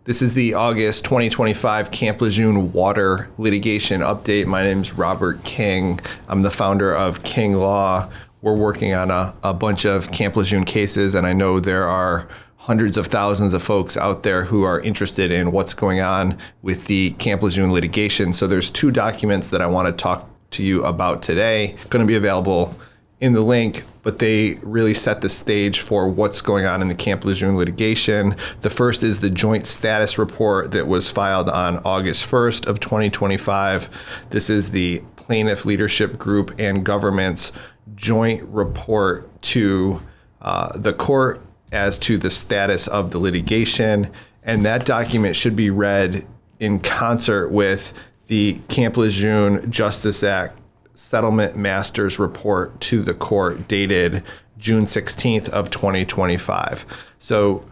This is the August 2025 Camp Lejeune water litigation update. My name is Robert King. I'm the founder of King Law. We're working on a bunch of Camp Lejeune cases, and I know there are hundreds of thousands of folks out there who are interested in what's going on with the Camp Lejeune litigation. So there's two documents that I want to talk to you about today. It's going to be available in the link, but they really set the stage for what's going on in the Camp Lejeune litigation. The first is the joint status report that was filed on August 1st of 2025. This is the plaintiff leadership group and government's joint report to the court as to the status of the litigation. And that document should be read in concert with the Camp Lejeune Justice Act Settlement Masters report to the court dated June 16th of 2025. So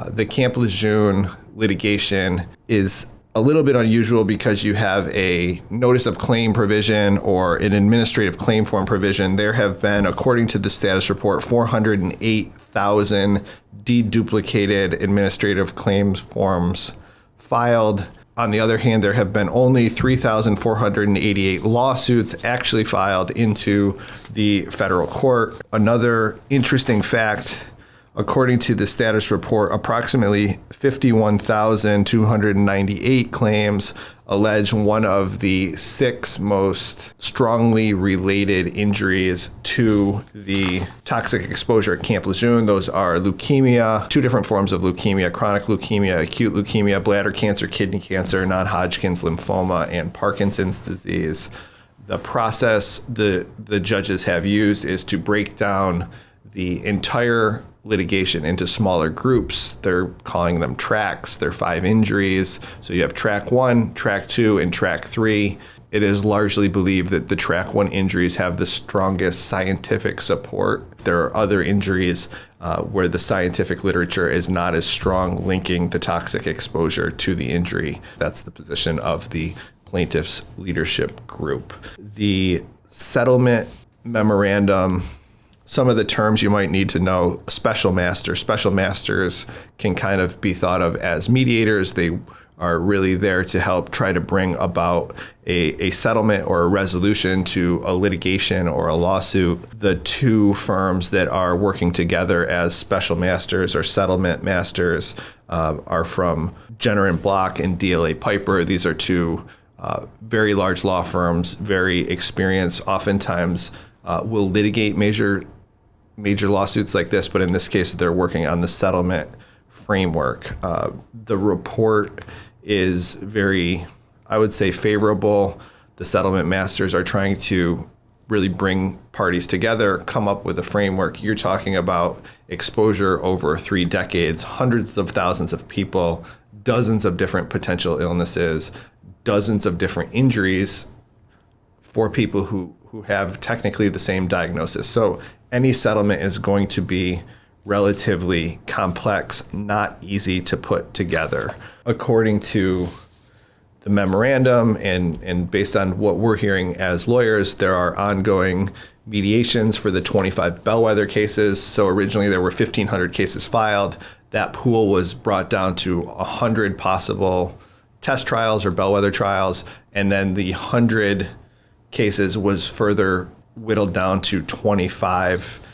the Camp Lejeune litigation is a little bit unusual because you have a notice of claim provision or an administrative claim form provision. There have been, according to the status report, 408,000 deduplicated administrative claims forms filed. On the other hand, there have been only 3,488 lawsuits actually filed into the federal court. Another interesting fact, according to the status report, approximately 51,298 claims allege one of the six most strongly related injuries to the toxic exposure at Camp Lejeune. Those are leukemia, two different forms of leukemia: chronic leukemia, acute leukemia, bladder cancer, kidney cancer, non-Hodgkin's lymphoma, and Parkinson's disease. The process the judges have used is to break down the entire litigation into smaller groups. They're calling them tracks. They're 5 injuries. So you have track 1, track 2, and track 3. It is largely believed that the track 1 injuries have the strongest scientific support. There are other injuries where the scientific literature is not as strong, linking the toxic exposure to the injury. That's the position of the plaintiffs' leadership group. The settlement memorandum, some of the terms you might need to know: special master. Special masters can kind of be thought of as mediators. They are really there to help try to bring about a settlement or a resolution to a litigation or a lawsuit. The two firms that are working together as special masters or settlement masters are from Jenner & Block and DLA Piper. These are two very large law firms, very experienced, oftentimes will litigate major lawsuits like this, but in this case, they're working on the settlement framework. The report is very, I would say, favorable. The settlement masters are trying to really bring parties together, come up with a framework. You're talking about exposure over 3 decades, hundreds of thousands of people, dozens of different potential illnesses, dozens of different injuries for people who have technically the same diagnosis. So any settlement is going to be relatively complex, not easy to put together. According to the memorandum and based on what we're hearing as lawyers, there are ongoing mediations for the 25 bellwether cases. So originally there were 1,500 cases filed. That pool was brought down to 100 possible test trials or bellwether trials, and then the 100 cases was further whittled down to 25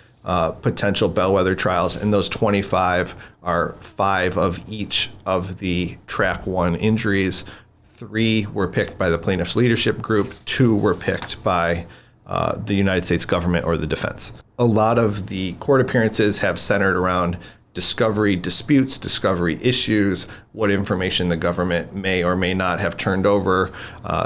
potential bellwether trials, and those 25 are 5 of each of the track 1 injuries. 3 were picked by the plaintiffs' leadership group, 2 were picked by the United States government or the defense. A lot of the court appearances have centered around discovery disputes, discovery issues, what information the government may or may not have turned over,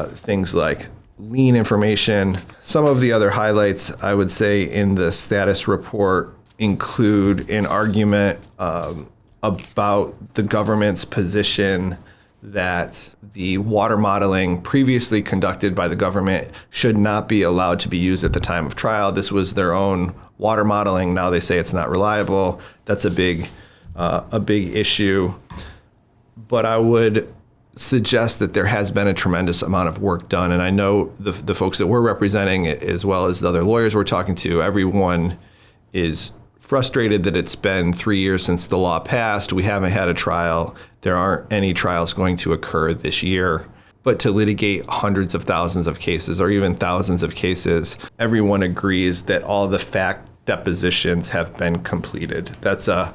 things like lien information. Some of the other highlights, I would say, in the status report include an argument about the government's position that the water modeling previously conducted by the government should not be allowed to be used at the time of trial. This was their own water modeling. Now they say it's not reliable. That's a big issue. But I would suggest that there has been a tremendous amount of work done. And I know the folks that we're representing, as well as the other lawyers we're talking to, everyone is frustrated that it's been 3 years since the law passed. We haven't had a trial. there aren't any trials going to occur this year. But to litigate hundreds of thousands of cases or even thousands of cases, everyone agrees that all the fact depositions have been completed. That's a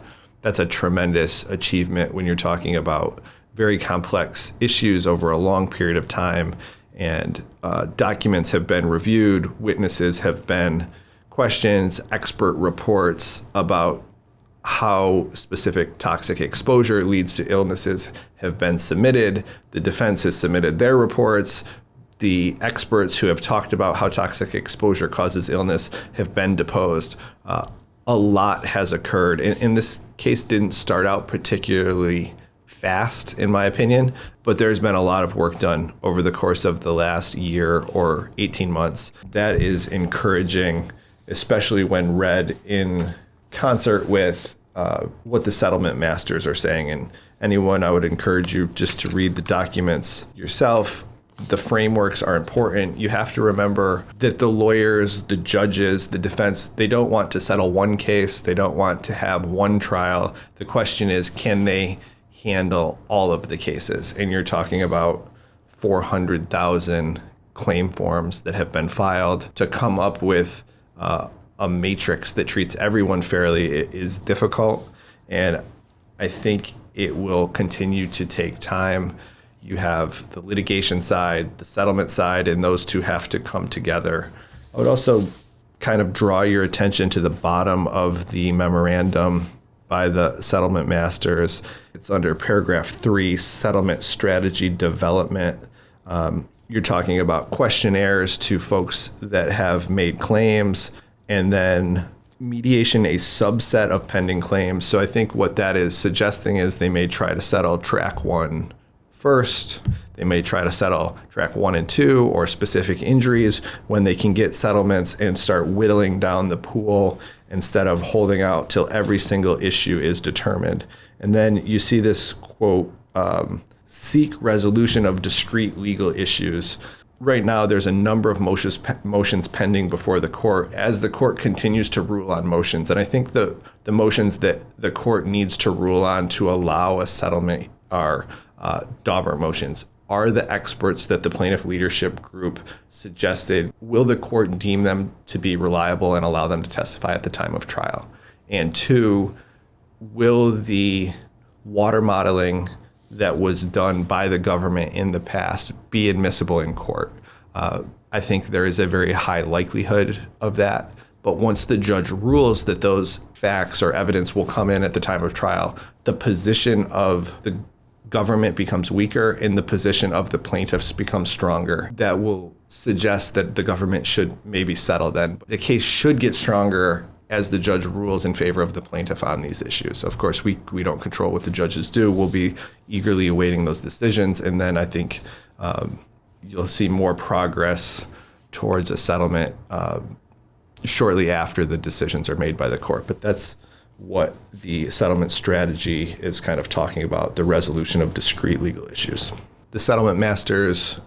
tremendous achievement when you're talking about very complex issues over a long period of time. And documents have been reviewed, witnesses have been questioned, expert reports about how specific toxic exposure leads to illnesses have been submitted. The defense has submitted their reports. The experts who have talked about how toxic exposure causes illness have been deposed. A lot has occurred. And this case didn't start out particularly fast, in my opinion, but there's been a lot of work done over the course of the last year or 18 months. That is encouraging, especially when read in concert with what the settlement masters are saying. And anyone, I would encourage you just to read the documents yourself. The frameworks are important. You have to remember that the lawyers, the judges, the defense, they don't want to settle one case. They don't want to have one trial. The question is, can they handle all of the cases? And you're talking about 400,000 claim forms that have been filed. To come up with a matrix that treats everyone fairly is difficult, and I think it will continue to take time. You have the litigation side, the settlement side, and those two have to come together. I would also kind of draw your attention to the bottom of the memorandum by the settlement masters. It's under paragraph 3, settlement strategy development. You're talking about questionnaires to folks that have made claims, and then mediation, a subset of pending claims. So I think what that is suggesting is they may try to settle track 1 first. They may try to settle track 1 and 2 or specific injuries when they can get settlements and start whittling down the pool instead of holding out till every single issue is determined. And then you see this quote, seek resolution of discrete legal issues. Right now, there's a number of motions pending before the court as the court continues to rule on motions. And I think the motions that the court needs to rule on to allow a settlement are Dauber motions. Are the experts that the plaintiff leadership group suggested, will the court deem them to be reliable and allow them to testify at the time of trial? And 2, will the water modeling that was done by the government in the past be admissible in court? I think there is a very high likelihood of that. But once the judge rules that those facts or evidence will come in at the time of trial, the position of the government becomes weaker and the position of the plaintiffs becomes stronger. That will suggest that the government should maybe settle then. The case should get stronger as the judge rules in favor of the plaintiff on these issues. Of course, we don't control what the judges do. We'll be eagerly awaiting those decisions. And then I think you'll see more progress towards a settlement shortly after the decisions are made by the court. But that's what the settlement strategy is kind of talking about, the resolution of discrete legal issues. The settlement master's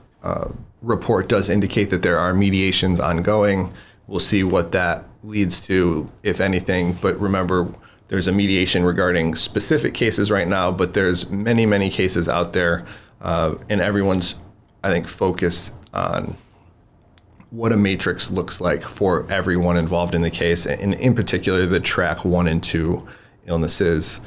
report does indicate that there are mediations ongoing. We'll see what that leads to, if anything. But remember, there's a mediation regarding specific cases right now, but there's many, many cases out there. And everyone's, I think, focused on what a matrix looks like for everyone involved in the case, and in particular, the track 1 and 2 illnesses.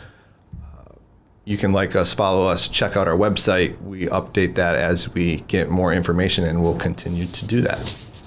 You can like us, follow us, check out our website. We update that as we get more information, and we'll continue to do that.